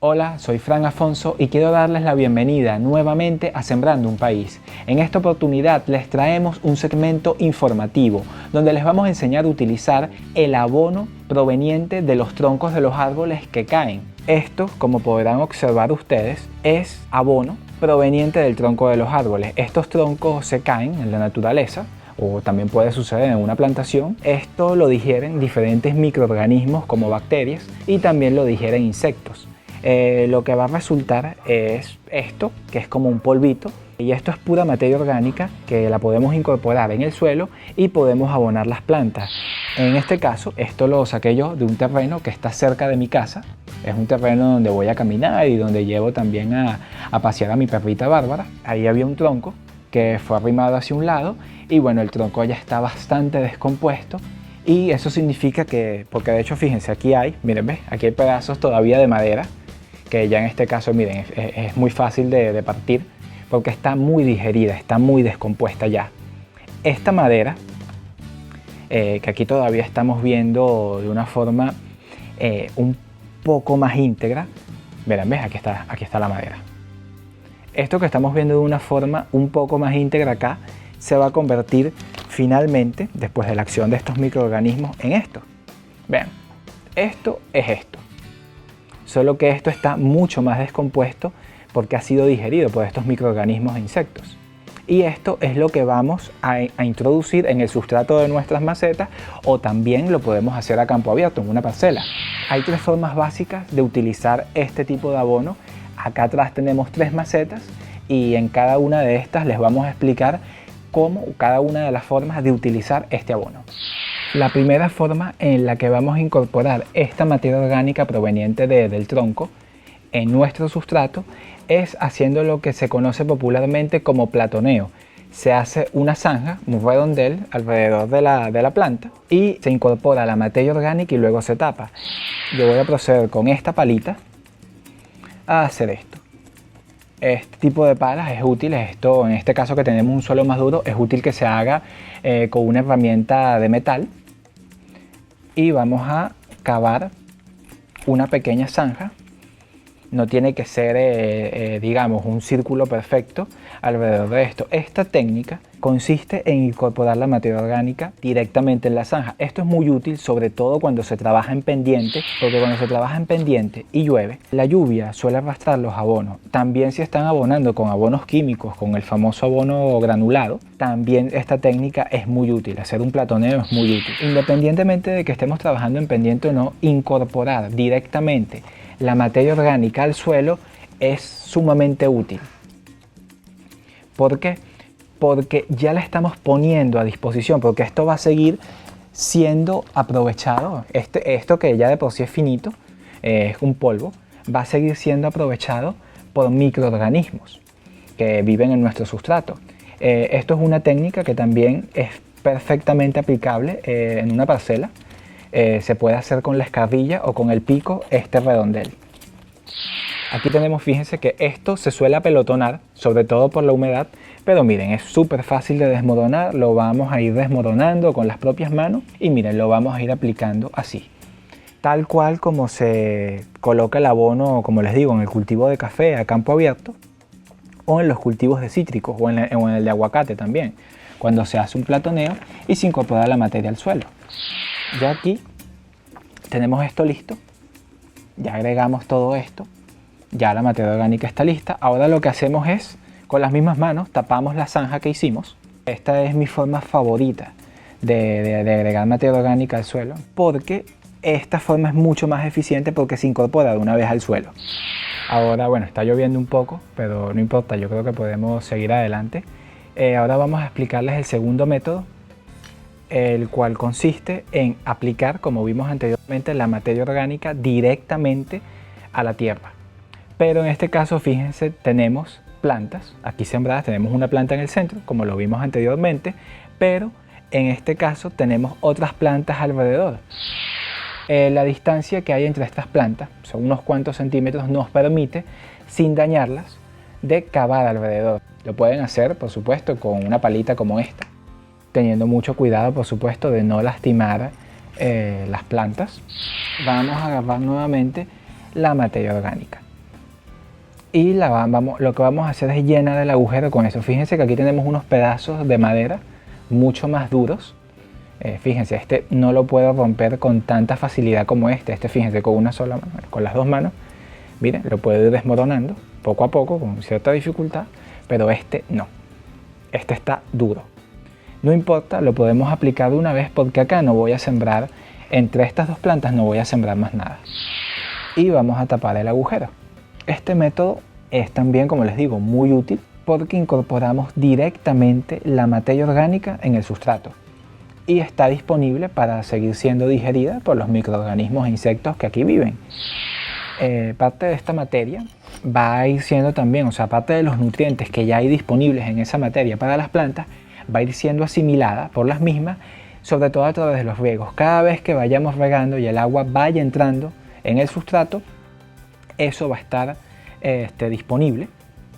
Hola, soy Fran Afonso y quiero darles la bienvenida nuevamente a Sembrando un País. En esta oportunidad les traemos un segmento informativo donde les vamos a enseñar a utilizar el abono proveniente de los troncos de los árboles que caen. Esto, como podrán observar ustedes, es abono proveniente del tronco de los árboles. Estos troncos se caen en la naturaleza, o también puede suceder en una plantación. Esto lo digieren diferentes microorganismos como bacterias y también lo digieren insectos. Lo que va a resultar es esto, que es como un polvito, y esto es pura materia orgánica que la podemos incorporar en el suelo y podemos abonar las plantas. En este caso, esto lo saqué yo de un terreno que está cerca de mi casa. Es un terreno donde voy a caminar y donde llevo también a pasear a mi perrita Bárbara. Ahí había un tronco que fue arrimado hacia un lado y bueno, el tronco ya está bastante descompuesto. Y eso significa que, porque de hecho fíjense, aquí hay, miren, ¿ves? Aquí hay pedazos todavía de madera, que ya en este caso, miren, es muy fácil de partir porque está muy digerida, está muy descompuesta ya. Esta madera, que aquí todavía estamos viendo de una forma un poco más íntegra, verán, ¿ves? Aquí está la madera. Esto que estamos viendo de una forma un poco más íntegra acá, se va a convertir finalmente, después de la acción de estos microorganismos, en esto. Vean, esto es esto. Solo que esto está mucho más descompuesto porque ha sido digerido por estos microorganismos e insectos. Y esto es lo que vamos a introducir en el sustrato de nuestras macetas, o también lo podemos hacer a campo abierto, en una parcela. Hay tres formas básicas de utilizar este tipo de abono. Acá atrás tenemos 3 macetas y en cada una de estas les vamos a explicar cómo cada una de las formas de utilizar este abono. La primera forma en la que vamos a incorporar esta materia orgánica proveniente del tronco en nuestro sustrato es haciendo lo que se conoce popularmente como platoneo. Se hace una zanja, un redondel alrededor de la planta y se incorpora la materia orgánica y luego se tapa. Yo voy a proceder con esta palita a hacer esto. Este tipo de palas es útil, esto en este caso que tenemos un suelo más duro, es útil que se haga con una herramienta de metal. Y vamos a cavar una pequeña zanja. No tiene que ser, digamos, un círculo perfecto alrededor de esto. Esta técnica consiste en incorporar la materia orgánica directamente en la zanja. Esto es muy útil, sobre todo cuando se trabaja en pendiente, porque cuando se trabaja en pendiente y llueve, la lluvia suele arrastrar los abonos. También si están abonando con abonos químicos, con el famoso abono granulado, también esta técnica es muy útil. Hacer un platoneo es muy útil. Independientemente de que estemos trabajando en pendiente o no, incorporar directamente la materia orgánica al suelo es sumamente útil. ¿Por qué? Porque ya la estamos poniendo a disposición, porque esto va a seguir siendo aprovechado. Esto que ya de por sí es finito, es un polvo, va a seguir siendo aprovechado por microorganismos que viven en nuestro sustrato. Esto es una técnica que también es perfectamente aplicable en una parcela. Se puede hacer con la escarbilla o con el pico este redondel. Aquí tenemos, fíjense que esto se suele apelotonar, sobre todo por la humedad, pero miren, es súper fácil de desmoronar. Lo vamos a ir desmoronando con las propias manos y miren, lo vamos a ir aplicando así. Tal cual como se coloca el abono, como les digo, en el cultivo de café a campo abierto, o en los cultivos de cítricos, o en el de aguacate también, cuando se hace un platoneo y se incorpora la materia al suelo. Ya aquí tenemos esto listo, ya agregamos todo esto, ya la materia orgánica está lista. Ahora lo que hacemos es, con las mismas manos, tapamos la zanja que hicimos. Esta es mi forma favorita de agregar materia orgánica al suelo, porque esta forma es mucho más eficiente porque se incorpora de una vez al suelo. Ahora, bueno, está lloviendo un poco, pero no importa, yo creo que podemos seguir adelante. Ahora vamos a explicarles el segundo método, el cual consiste en aplicar, como vimos anteriormente, la materia orgánica directamente a la tierra. Pero en este caso, fíjense, tenemos plantas aquí sembradas, tenemos una planta en el centro, como lo vimos anteriormente, pero en este caso tenemos otras plantas alrededor. La distancia que hay entre estas plantas, son unos cuantos centímetros, nos permite, sin dañarlas, de cavar alrededor. Lo pueden hacer, por supuesto, con una palita como esta, teniendo mucho cuidado, por supuesto, de no lastimar las plantas. Vamos a agarrar nuevamente la materia orgánica. Y lo que vamos a hacer es llenar el agujero con eso. Fíjense que aquí tenemos unos pedazos de madera mucho más duros. Fíjense, este no lo puedo romper con tanta facilidad como este. Fíjense, con una sola mano, con las dos manos, miren, lo puedo ir desmoronando poco a poco con cierta dificultad, pero este no. Este está duro. No importa, lo podemos aplicar de una vez porque acá no voy a sembrar, entre estas dos plantas no voy a sembrar más nada. Y vamos a tapar el agujero. Este método es también, como les digo, muy útil porque incorporamos directamente la materia orgánica en el sustrato y está disponible para seguir siendo digerida por los microorganismos e insectos que aquí viven. Parte de esta materia va a ir siendo también, o sea, parte de los nutrientes que ya hay disponibles en esa materia para las plantas, va a ir siendo asimilada por las mismas, sobre todo a través de los riegos. Cada vez que vayamos regando y el agua vaya entrando en el sustrato, eso va a estar disponible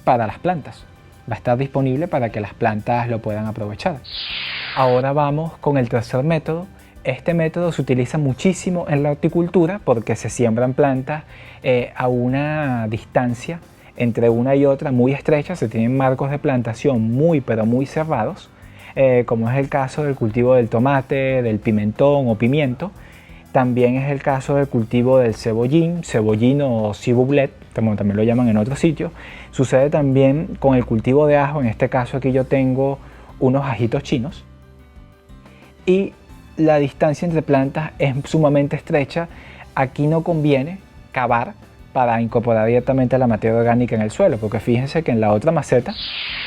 para las plantas. Va a estar disponible para que las plantas lo puedan aprovechar. Ahora vamos con el tercer método. Este método se utiliza muchísimo en la horticultura porque se siembran plantas a una distancia entre una y otra muy estrecha. Se tienen marcos de plantación pero muy cerrados, como es el caso del cultivo del tomate, del pimentón o pimiento. También es el caso del cultivo del cebollín o ciboulette, como también lo llaman en otros sitios. Sucede también con el cultivo de ajo. En este caso aquí yo tengo unos ajitos chinos. Y la distancia entre plantas es sumamente estrecha. Aquí no conviene cavar para incorporar directamente la materia orgánica en el suelo, porque fíjense que en la otra maceta,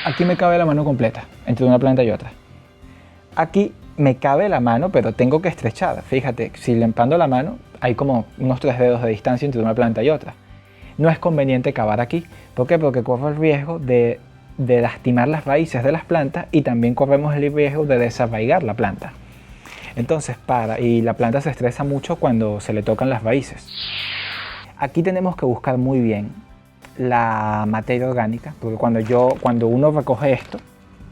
aquí me cabe la mano completa entre una planta y otra. Aquí me cabe la mano, pero tengo que estrechar. Fíjate, si le empando la mano, hay como unos 3 dedos de distancia entre una planta y otra. No es conveniente cavar aquí. ¿Por qué? Porque corro el riesgo de lastimar las raíces de las plantas y también corremos el riesgo de desarraigar la planta. Entonces, y la planta se estresa mucho cuando se le tocan las raíces. Aquí tenemos que buscar muy bien la materia orgánica, porque cuando uno recoge esto,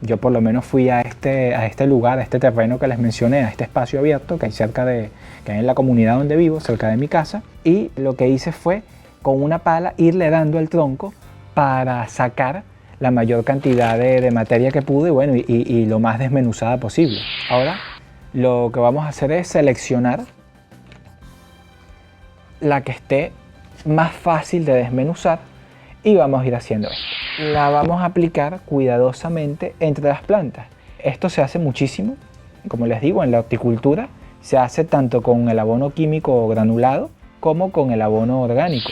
yo por lo menos fui a este lugar, a este terreno que les mencioné, a este espacio abierto que hay que hay en la comunidad donde vivo, cerca de mi casa, y lo que hice fue con una pala irle dando al tronco para sacar la mayor cantidad de materia que pude, y lo más desmenuzada posible. Ahora lo que vamos a hacer es seleccionar la que esté más fácil de desmenuzar y vamos a ir haciendo esto. La vamos a aplicar cuidadosamente entre las plantas. Esto se hace muchísimo, como les digo, en la horticultura. Se hace tanto con el abono químico granulado como con el abono orgánico.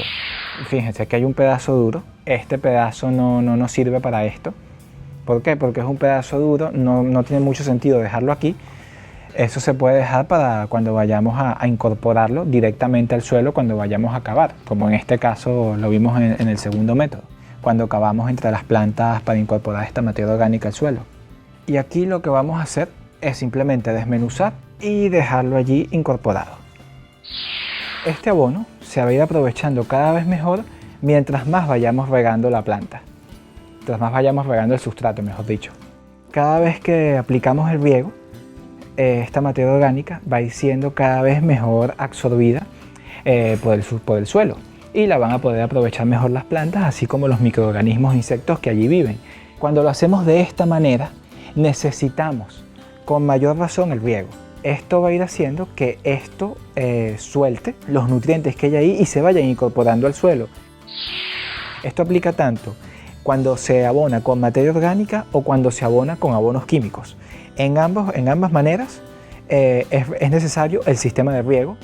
Fíjense que hay un pedazo duro. Este pedazo no nos sirve para esto. ¿Por qué? Porque es un pedazo duro, no tiene mucho sentido dejarlo aquí. Eso se puede dejar para cuando vayamos a incorporarlo directamente al suelo, cuando vayamos a cavar, como en este caso lo vimos en el segundo método, cuando cavamos entre las plantas para incorporar esta materia orgánica al suelo. Y aquí lo que vamos a hacer es simplemente desmenuzar y dejarlo allí incorporado. Este abono se va a ir aprovechando cada vez mejor mientras más vayamos regando la planta, mientras más vayamos regando el sustrato, mejor dicho. Cada vez que aplicamos el riego, esta materia orgánica va a ir siendo cada vez mejor absorbida por el suelo y la van a poder aprovechar mejor las plantas, así como los microorganismos e insectos que allí viven. Cuando lo hacemos de esta manera, necesitamos con mayor razón el riego. Esto va a ir haciendo que esto suelte los nutrientes que hay ahí y se vayan incorporando al suelo. Esto aplica tanto cuando se abona con materia orgánica o cuando se abona con abonos químicos. En ambas maneras es necesario el sistema de riego,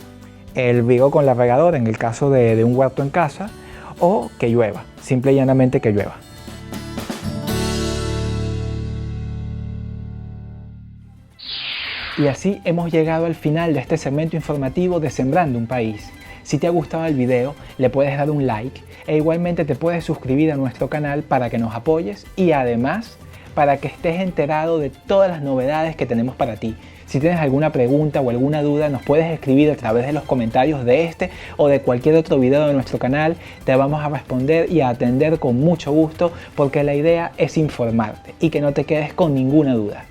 el riego con la regadora en el caso de un huerto en casa, o que llueva, simple y llanamente que llueva. Y así hemos llegado al final de este segmento informativo de Sembrando un País. Si te ha gustado el video, le puedes dar un like e igualmente te puedes suscribir a nuestro canal para que nos apoyes y además para que estés enterado de todas las novedades que tenemos para ti. Si tienes alguna pregunta o alguna duda, nos puedes escribir a través de los comentarios de este o de cualquier otro video de nuestro canal. Te vamos a responder y a atender con mucho gusto porque la idea es informarte y que no te quedes con ninguna duda.